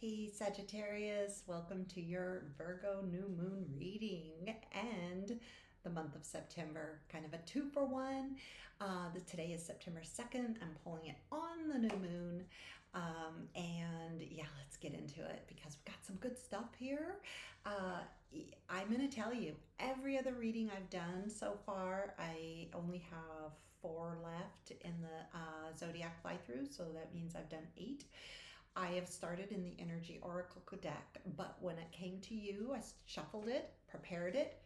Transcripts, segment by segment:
Hey Sagittarius, welcome to your Virgo new moon reading and the month of September, kind of a 2-for-1. Today is September 2nd. I'm pulling it on the new moon. And yeah, let's get into it because we got some good stuff here. Uh, I'm going to tell you, every other reading I've done so far, I only have 4 left in the zodiac fly through, so that means I've done 8. I have started in the Energy Oracle deck, but when it came to you, I shuffled it, prepared it,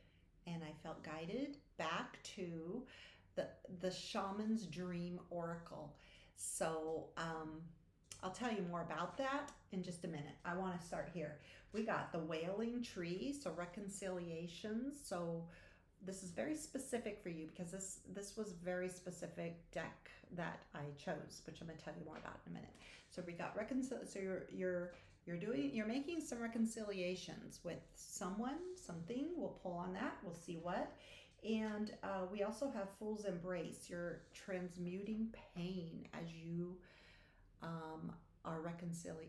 and I felt guided back to the Shaman's Dream Oracle. So I'll tell you more about that in just a minute. I want to start here. We got the Wailing Tree, so reconciliations. So this is very specific for you because this was very specific deck that I chose, which I'm going to tell you more about in a minute. So we got so you're making some reconciliations with someone, something. We'll pull on that. We'll see what. And we also have Fool's Embrace. You're transmuting pain as you are reconciling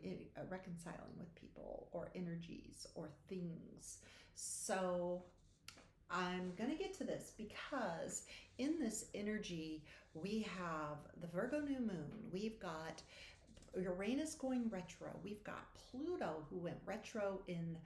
with people or energies or things. So I'm going to get to this because in this energy, we have the Virgo new moon. We've got Uranus going retro. We've got Pluto, who went retro in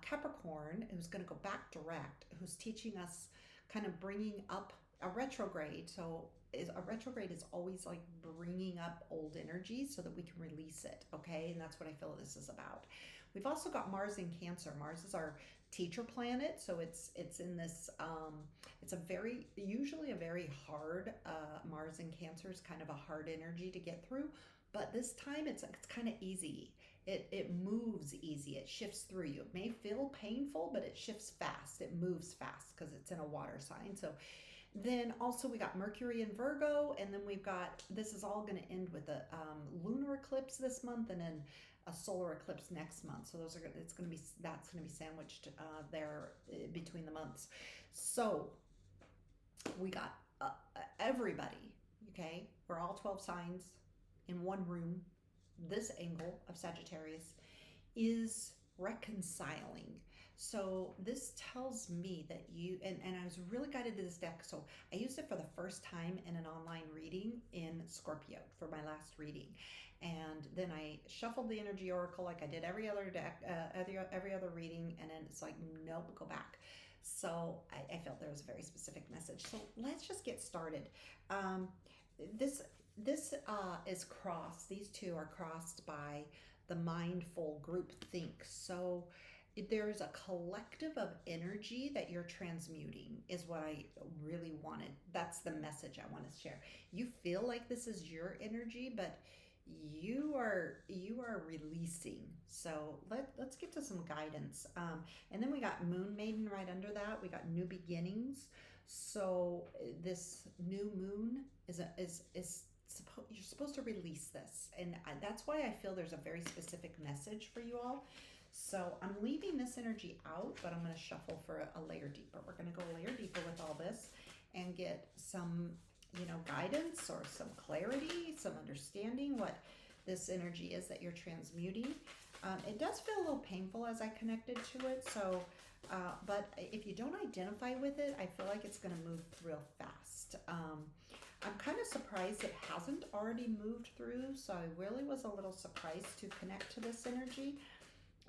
Capricorn, who's going to go back direct, who's teaching us, kind of bringing up a retrograde. So a retrograde is always like bringing up old energy so that we can release it, okay? And that's what I feel this is about. We've also got Mars in Cancer. Mars is our teacher planet, so it's in this it's usually a very hard Mars in Cancer is kind of a hard energy to get through, but this time it's kind of easy. It moves easy. It shifts through you. It may feel painful, but it shifts fast. It moves fast because it's in a water sign. So then also we got Mercury in Virgo, and then we've got, this is all going to end with a lunar eclipse this month, and then a solar eclipse next month. So that's going to be sandwiched there between the months. So we got everybody. Okay, we're all 12 signs in one room. This angle of Sagittarius is reconciling. So this tells me that and I was really guided to this deck. So I used it for the first time in an online reading in Scorpio for my last reading. And then I shuffled the energy oracle like I did every other deck, every other reading. And then it's like, nope, go back. So I felt there was a very specific message. So let's just get started. This is crossed. These two are crossed by the mindful group think. So there's a collective of energy that you're transmuting is what I really wanted. That's the message I want to share. You feel like this is your energy, but you are releasing. So let's get to some guidance. And then we got Moon Maiden right under that. We got new beginnings. So this new moon you're supposed to release this, and that's why I feel there's a very specific message for you all. So I'm leaving this energy out, but I'm going to shuffle for a layer deeper. We're going to go a layer deeper with all this and get some guidance or some clarity, some understanding what this energy is that you're transmuting. It does feel a little painful as I connected to it, so but if you don't identify with it, I feel like it's going to move real fast. I'm kind of surprised it hasn't already moved through, so I really was a little surprised to connect to this energy.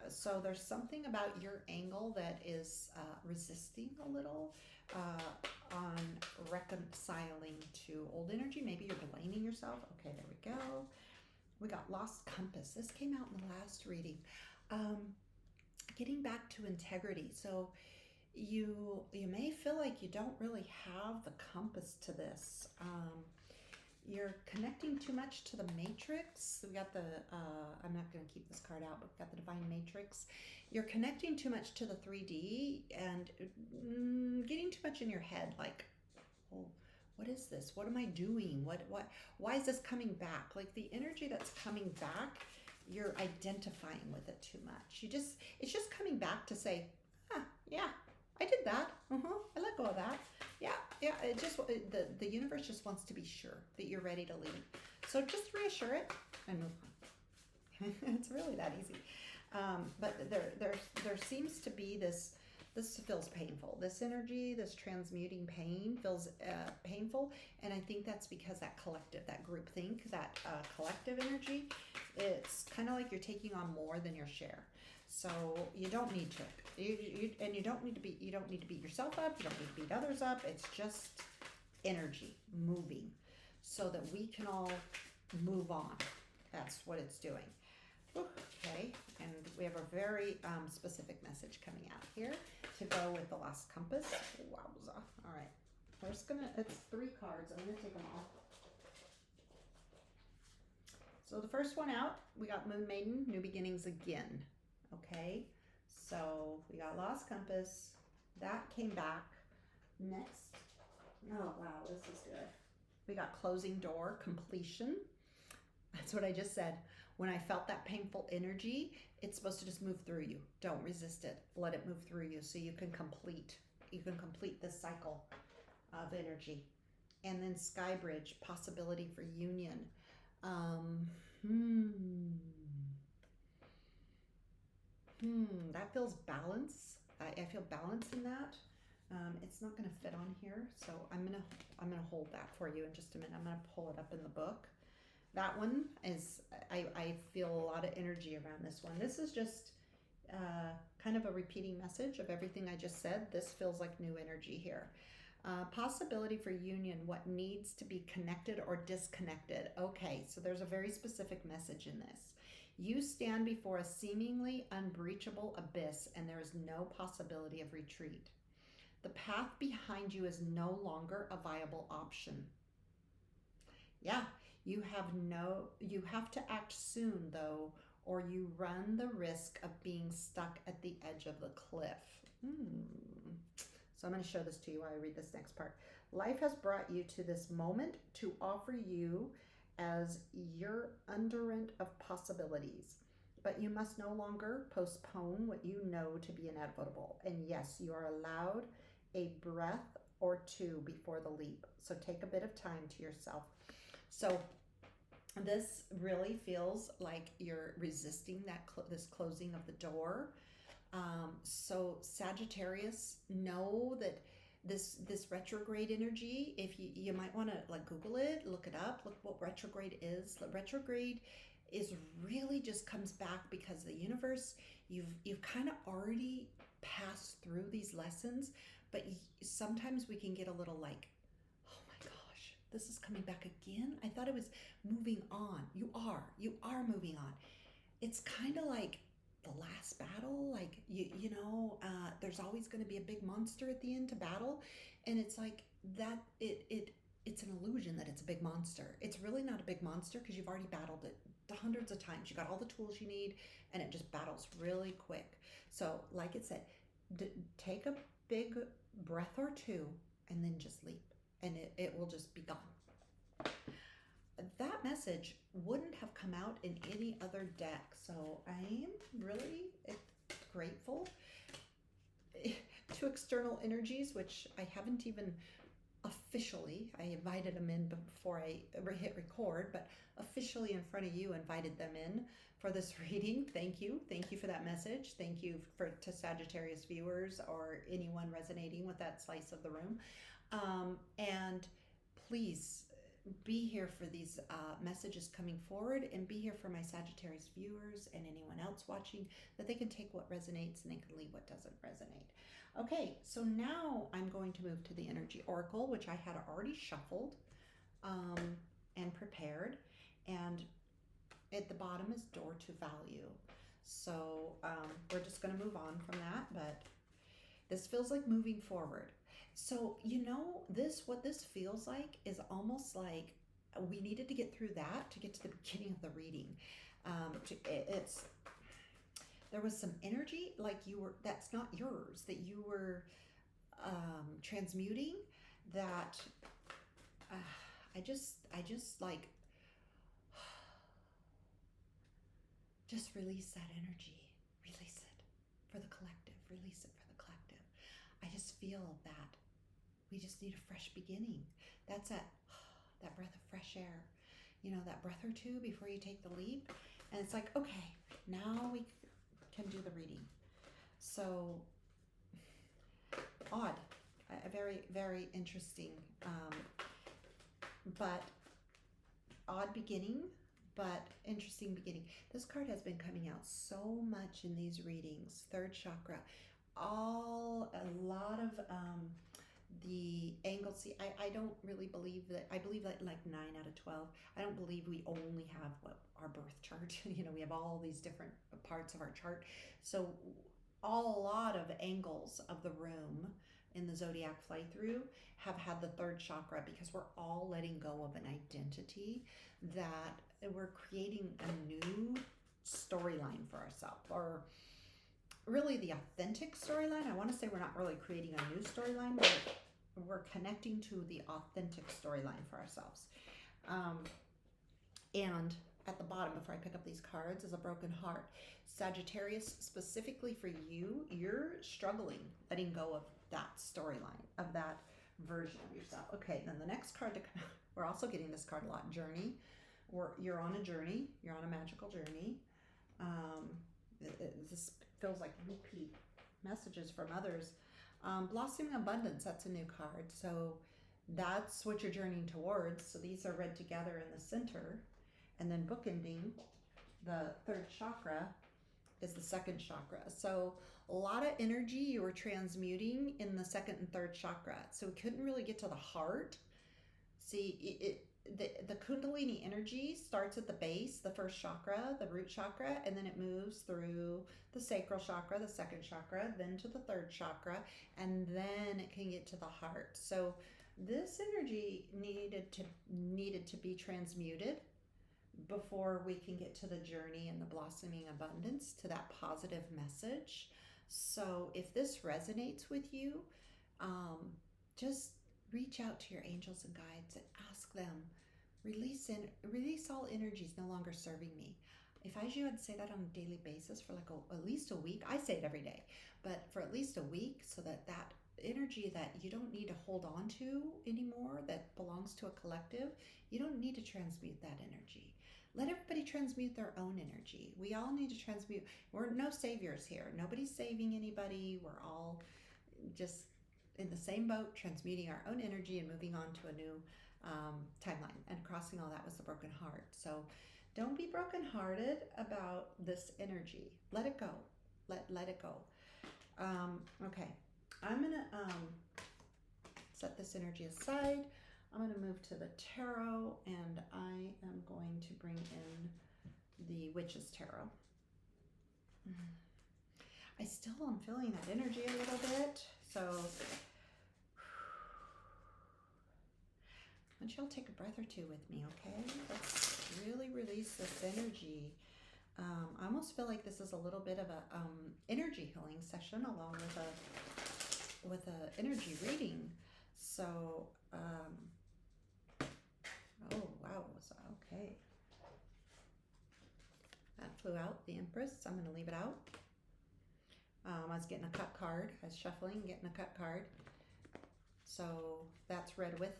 So there's something about your angle that is resisting a little on reconciling to old energy. Maybe you're blaming yourself. Okay, there we go. We got Lost Compass. This came out in the last reading. Getting back to integrity. So you may feel like you don't really have the compass to this. You're connecting too much to the matrix. We got the, I'm not going to keep this card out, but we've got the divine matrix. You're connecting too much to the 3D and getting too much in your head. Like, oh, what is this? What am I doing? Why is this coming back? Like the energy that's coming back, you're identifying with it too much. It's just coming back to say, yeah, I did that. I let go of that. Yeah. The universe just wants to be sure that you're ready to leave. So just reassure it and move on. Yeah. It's really that easy. But there seems to be this. This feels painful. This energy, this transmuting pain feels painful, and I think that's because that collective, that group think, that collective energy, it's kind of like you're taking on more than your share. So you don't need to. You don't need to beat. You don't need to beat yourself up. You don't need to beat others up. It's just energy moving, so that we can all move on. That's what it's doing. Okay, and we have a very specific message coming out here to go with the lost compass. Wowza. All right, it's 3 cards. I'm gonna take them all. So the first one out, we got Moon Maiden, New Beginnings Again. Okay, so we got lost compass. That came back. Next, oh wow, this is good. We got closing door, completion. That's what I just said. When I felt that painful energy, it's supposed to just move through you. Don't resist it. Let it move through you so you can complete this cycle of energy. And then Sky Bridge, possibility for union. That feels balance. I feel balance in that. It's not going to fit on here, so I'm gonna hold that for you in just a minute. I'm gonna pull it up in the book. That one is, I feel a lot of energy around this one. This is just kind of a repeating message of everything I just said. This feels like new energy here. Possibility for union, what needs to be connected or disconnected. Okay, so there's a very specific message in this. You stand before a seemingly unbreachable abyss and there is no possibility of retreat. The path behind you is no longer a viable option. Yeah. You have to act soon though, or you run the risk of being stuck at the edge of the cliff. So I'm going to show this to you while I read this next part. Life has brought you to this moment to offer you as your underrent of possibilities, but you must no longer postpone what you know to be inevitable. And yes, you are allowed a breath or two before the leap. So take a bit of time to yourself. So this really feels like you're resisting that this closing of the door. So Sagittarius, know that this retrograde energy, if you might want to like Google it, look it up, look what retrograde is. The retrograde is really just comes back because the universe, you've kind of already passed through these lessons, but sometimes we can get a little like, this is coming back again. I thought it was moving on. You are moving on. It's kind of like the last battle. Like, there's always going to be a big monster at the end to battle. And it's like that, it's an illusion that it's a big monster. It's really not a big monster because you've already battled it hundreds of times. You got all the tools you need and it just battles really quick. So like it said, take a big breath or two and then just leap. And it will just be gone. That message wouldn't have come out in any other deck. So I'm really grateful to external energies, which I haven't even officially, I invited them in before I hit record, but officially in front of you, invited them in for this reading. Thank you. Thank you for that message. Thank you to Sagittarius viewers or anyone resonating with that slice of the room. And please be here for these messages coming forward, and be here for my Sagittarius viewers and anyone else watching, that they can take what resonates and they can leave what doesn't resonate. Okay, so now I'm going to move to the Energy Oracle, which I had already shuffled and prepared. And at the bottom is Door to Value. So we're just going to move on from that, but this feels like moving forward. So, what this feels like is almost like we needed to get through that to get to the beginning of the reading. There was some energy like that's not yours, that you were transmuting, that I just like, just release that energy, release it for the collective, release it for the collective. I just feel that we just need a fresh beginning. That's that breath of fresh air, that breath or two before you take the leap. And it's like, okay, now we can do the reading. So odd, a very, very interesting, but odd beginning, but interesting beginning. This card has been coming out so much in these readings. Third chakra, a lot of the angles. See, I don't really believe that. I believe that like 9 out of 12. I don't believe we only have our birth chart. We have all these different parts of our chart. So a lot of angles of the room in the zodiac fly through have had the third chakra, because we're all letting go of an identity that we're creating a new storyline for ourselves, or really the authentic storyline. I want to say we're not really creating a new storyline, but we're connecting to the authentic storyline for ourselves. And at the bottom, before I pick up these cards, is a broken heart. Sagittarius, specifically for you, you're struggling letting go of that storyline, of that version of yourself. Okay, then the next card to come out, we're also getting this card a lot, journey. You're on a journey. You're on a magical journey. This feels like repeat messages from others. Blossoming abundance, that's a new card. So that's what you're journeying towards. So these are read together in the center. And then bookending the third chakra is the second chakra. So a lot of energy you were transmuting in the second and third chakra. So we couldn't really get to the heart. See, the Kundalini energy starts at the base, the first chakra, the root chakra, and then it moves through the sacral chakra, the second chakra, then to the third chakra, and then it can get to the heart. So this energy needed to be transmuted before we can get to the journey and the blossoming abundance, to that positive message. So if this resonates with you, just reach out to your angels and guides and ask them, release all energies no longer serving me. If I was you, I'd say that on a daily basis for like at least a week. I say it every day, but for at least a week, so that energy that you don't need to hold on to anymore, that belongs to a collective, you don't need to transmute that energy. Let everybody transmute their own energy. We all need to transmute. We're no saviors here. Nobody's saving anybody. We're all just in the same boat, transmuting our own energy and moving on to a new timeline. And crossing all that was the broken heart. So don't be brokenhearted about this energy. Let it go. Let it go. Okay. I'm going to set this energy aside. I'm going to move to the tarot, and I am going to bring in the Witch's Tarot. I still am feeling that energy a little bit, so I want you all to take a breath or two with me, okay? Let's really release this energy. I almost feel like this is a little bit of a energy healing session along with a energy reading. So, oh wow, okay. That flew out, the Empress. I'm going to leave it out. I was getting a cut card. I was shuffling, getting a cut card. So that's read with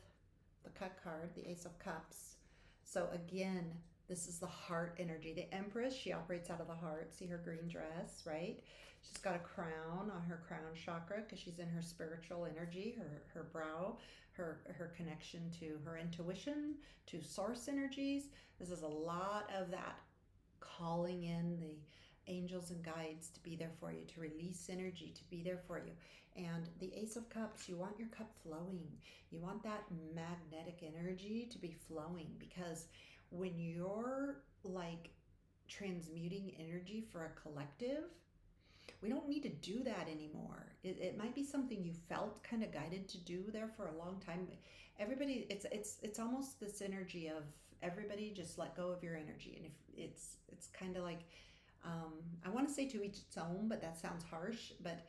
the cut card, the Ace of Cups. So again, this is the heart energy. The Empress, she operates out of the heart. See her green dress, right? She's got a crown on her crown chakra because she's in her spiritual energy, her brow, her connection to her intuition, to source energies. This is a lot of that calling in the angels and guides to be there for you, to release energy, to be there for you. And the Ace of Cups, you want your cup flowing. You want that magnetic energy to be flowing, because when you're like transmuting energy for a collective, we don't need to do that anymore. It might be something you felt kind of guided to do there for a long time. Everybody, it's almost this energy of everybody just let go of your energy. And if it's kind of like, I want to say to each its own, but that sounds harsh, but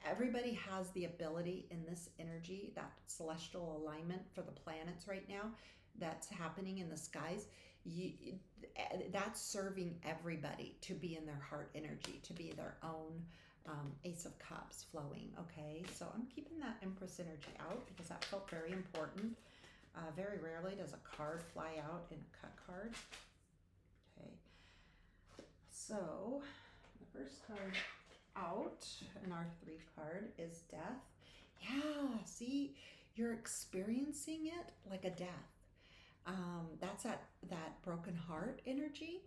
everybody has the ability in this energy, that celestial alignment for the planets right now that's happening in the skies. That's serving everybody to be in their heart energy, to be their own Ace of Cups flowing. Okay, so I'm keeping that Empress energy out because that felt very important. Very rarely does a card fly out in a cut card. Okay, So the first card out in our 3 card is death. Yeah, see, you're experiencing it like a death. That's that broken heart energy.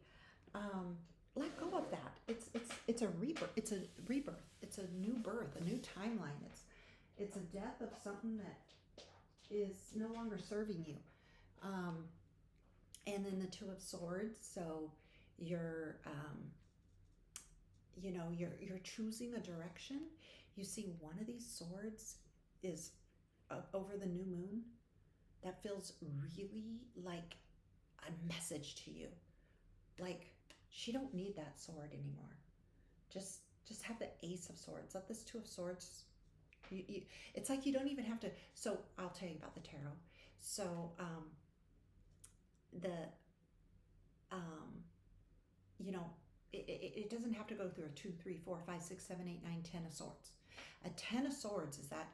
Let go of that. It's a rebirth. It's a rebirth. It's a new birth, a new timeline. It's a death of something that is no longer serving you. And then the 2 of Swords. So you're you're choosing a direction. You see one of these swords is over the new moon. That feels really like a message to you. Like, she don't need that sword anymore. Just have the Ace of Swords. Let this 2 of Swords, it's like you don't even have to. So I'll tell you about the tarot. So it doesn't have to go through a 2, 3, 4, 5, 6, 7, 8, 9, 10 of Swords. A 10 of Swords is that,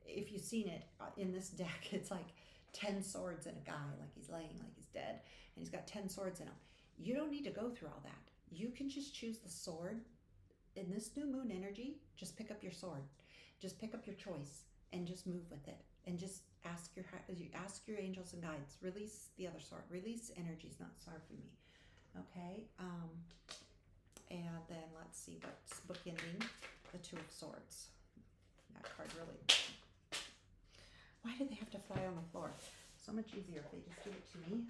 if you've seen it in this deck, it's like 10 swords in a guy, like he's laying, like he's dead, and he's got 10 swords in him. You don't need to go through all that. You can just choose the sword. In this new moon energy, just pick up your sword. Just pick up your choice and just move with it. And just ask your angels and guides. Release the other sword. Release energies not serving me. Okay? And then let's see what's bookending the 2 of Swords. That card really... Why do they have to fly on the floor? So much easier if they just give it to me.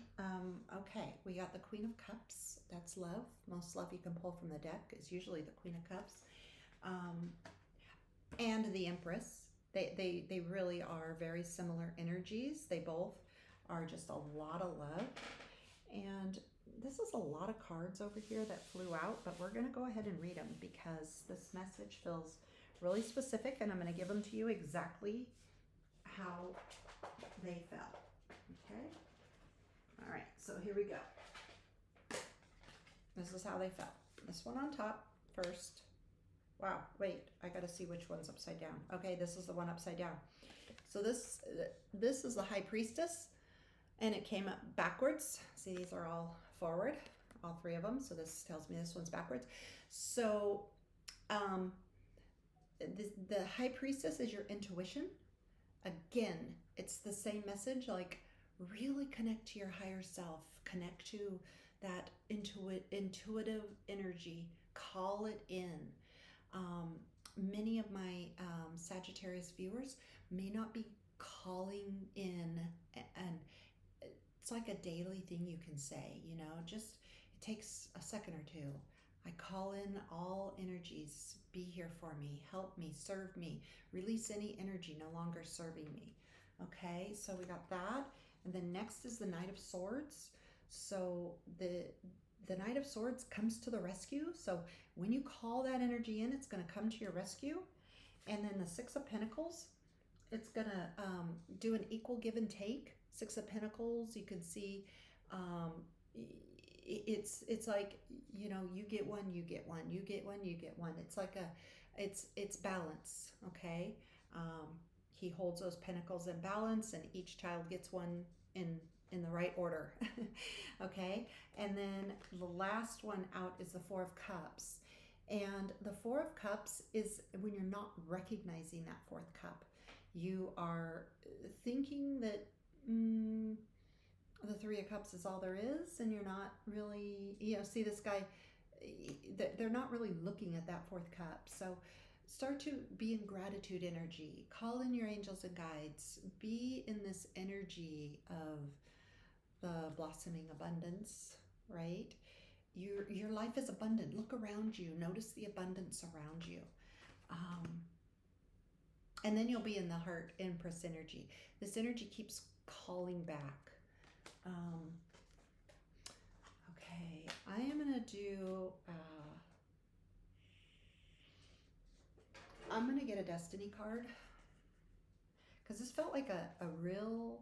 Okay, we got the Queen of Cups. That's love. Most love you can pull from the deck is usually the Queen of Cups. And the Empress. They really are very similar energies. They both are just a lot of love. And this is a lot of cards over here that flew out, but we're going to go ahead and read them because this message feels really specific, and I'm going to give them to you exactly how they fell. Okay? All right, so here we go. This is how they fell. This one on top first. Wow, wait, I got to see which one's upside down. Okay, this is the one upside down. So this is the High Priestess, and it came up backwards. See, these are all forward, all 3 of them. So this tells me this one's backwards. So the High Priestess is your intuition. Again, it's the same message, like really connect to your higher self, connect to that intuitive energy, call it in. Many of my Sagittarius viewers may not be calling in, and it's like a daily thing you can say, just it takes a second or 2. I call in all energies, be here for me, help me, serve me, release any energy no longer serving me. Okay, so we got that. And then next is the Knight of Swords. So the Knight of Swords comes to the rescue. So when you call that energy in, it's going to come to your rescue. And then the 6 of Pentacles, it's going to do an equal give and take. 6 of Pentacles, you can see it's like, you get one, you get one, you get one, you get one. It's like it's balance, okay? He holds those pentacles in balance, and each child gets one in the right order. Okay? And then the last one out is the 4 of Cups. And the 4 of Cups is when you're not recognizing that 4th cup. You are thinking that the 3 of Cups is all there is, and you're not really, see this guy, they're not really looking at that 4th cup. So start to be in gratitude energy. Call in your angels and guides. Be in this energy of the blossoming abundance, right? Your life is abundant. Look around you. Notice the abundance around you. And then you'll be in the Heart Empress energy. This energy keeps calling back. Okay, I am going to do... I'm going to get a Destiny card, because this felt like a real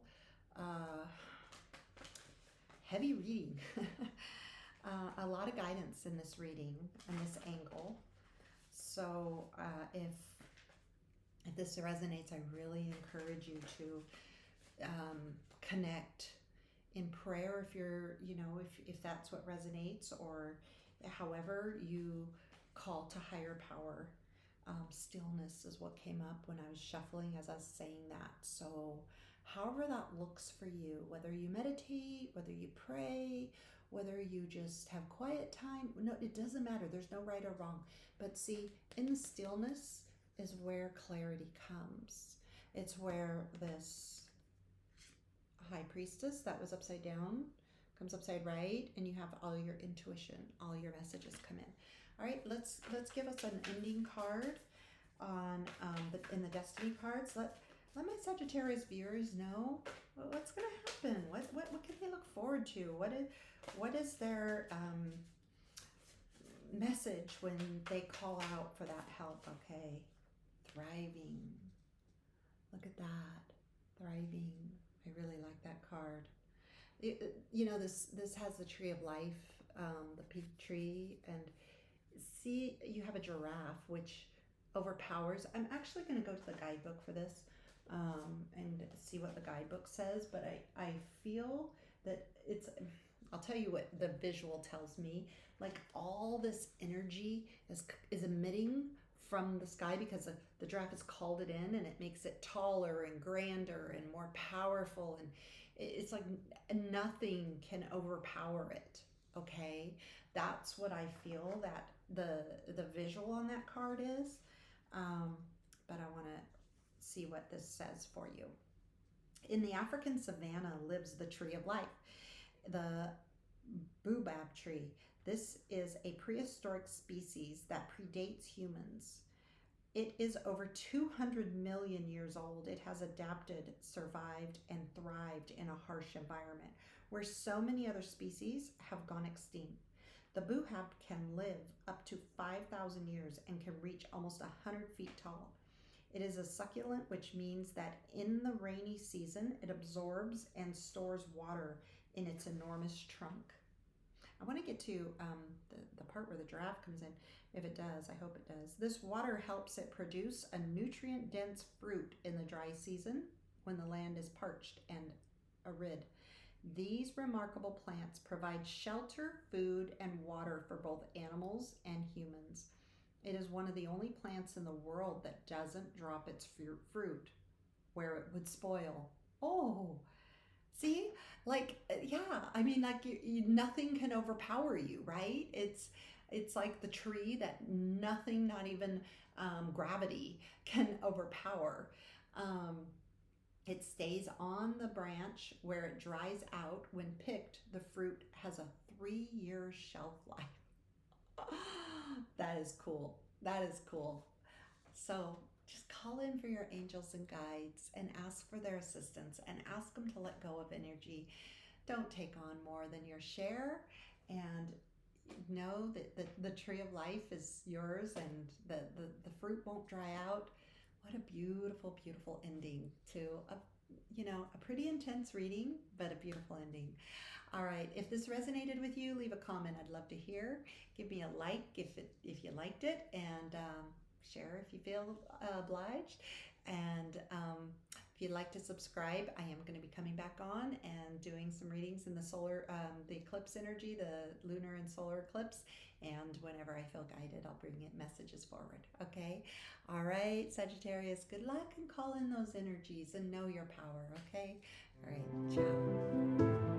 heavy reading. A lot of guidance in this reading and this angle. So if this resonates, I really encourage you to connect in prayer if you're, if that's what resonates, or however you call to higher power. Stillness is what came up when I was shuffling as I was saying that. So, however that looks for you, whether you meditate, whether you pray, whether you just have quiet time, no, it doesn't matter. There's no right or wrong. But see, in the stillness is where clarity comes. It's where this high priestess that was upside down comes upside right, and you have all your intuition, all your messages come in. All right, let's give us an ending card on in the destiny cards. Let my Sagittarius viewers know what's going to happen. What can they look forward to? What is their message when they call out for that help? Okay, thriving. Look at that, thriving. I really like that card. You know, this has the tree of life, the peak tree, and see, you have a giraffe, which overpowers. I'm actually going to go to the guidebook for this and see what the guidebook says, but I feel that it's, I'll tell you what the visual tells me, like all this energy is emitting from the sky because the giraffe has called it in, and it makes it taller and grander and more powerful, and it's like nothing can overpower it. Okay, that's what I feel that the visual on that card is, but I want to see what this says for you. In the African savanna lives the tree of life, the baobab tree. This is a prehistoric species that predates humans. It is over 200 million years old. It has adapted, survived, and thrived in a harsh environment where so many other species have gone extinct. The baobab can live up to 5,000 years and can reach almost 100 feet tall. It is a succulent, which means that in the rainy season, it absorbs and stores water in its enormous trunk. I want to get to the part where the giraffe comes in. If it does, I hope it does. This water helps it produce a nutrient-dense fruit in the dry season when the land is parched and arid. These remarkable plants provide shelter, food, and water for both animals and humans. It is one of the only plants in the world that doesn't drop its fruit where it would spoil. Oh, see, like, yeah, I mean, like nothing can overpower you, right? It's like the tree that nothing, not even gravity, can overpower. It stays on the branch where it dries out. When picked, the fruit has a 3-year shelf life. That is cool. That is cool. So just call in for your angels and guides and ask for their assistance and ask them to let go of energy. Don't take on more than your share, and know that the tree of life is yours, and the fruit won't dry out. What a beautiful, beautiful ending to a pretty intense reading, but a beautiful ending. All right, if this resonated with you, leave a comment. I'd love to hear. Give me a like if you liked it, and share if you feel obliged. And if you'd like to subscribe, I am going to be coming back on and doing some readings in the solar, the eclipse energy, the lunar and solar eclipse. And whenever I feel guided, I'll bring it messages forward. Okay. All right, Sagittarius, good luck, and call in those energies and know your power. Okay. All right. Ciao.